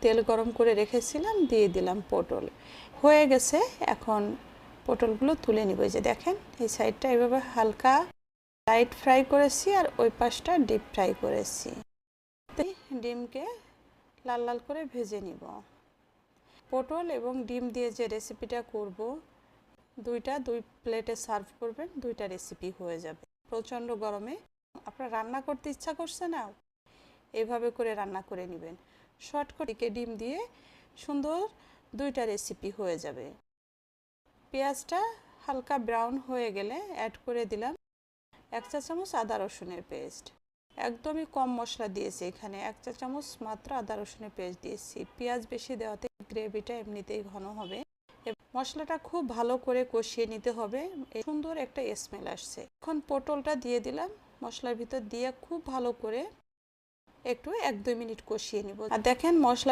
তেল গরম করে রেখেছিলাম, দিয়ে দিলাম পটল। হয়ে গেছে, এখন পটলগুলো তুলে নিব। এই যে দেখেন, এই সাইডটা এভাবে হালকা লাইট ফ্রাই করেছি আর ওই পাশটা ডিপ ফ্রাই করেছি। ডিমকে লাল লাল করে ভেজে নিব। পটল এবং ডিম দিয়ে যে রেসিপিটা করব, দুই প্লেটে সার্ভ করবেন, দুইটা রেসিপি হয়ে যাবে। প্রচণ্ড গরমে আপনার রান্না করতে ইচ্ছা করছে না, এইভাবে করে রান্না করে নেবেন। শর্টকাটে ডিম দিয়ে সুন্দর দুইটা রেসিপি হয়ে যাবে। পেঁয়াজটা হালকা ব্রাউন হয়ে গেলে অ্যাড করে দিলাম 1 চা চামচ আদা রসুনের পেস্ট। একদমই কম মশলা দিয়েছি এখানে, 1 চা চামচ মাত্র আদা রসুনের পেস্ট দিয়েছি। পেঁয়াজ বেশি দেওয়াতে গ্রেভিটা এমনিতেই ঘন হবে। মশলাটা খুব ভালো করে কষিয়ে নিতে হবে, সুন্দর একটা স্মেল আসছে। এখন পটলটা দিয়ে দিলাম মশলার ভিতর দিয়ে খুব ভালো করে একটু 1-2 মিনিট কষিয়ে নিব। আর দেখেন মশলা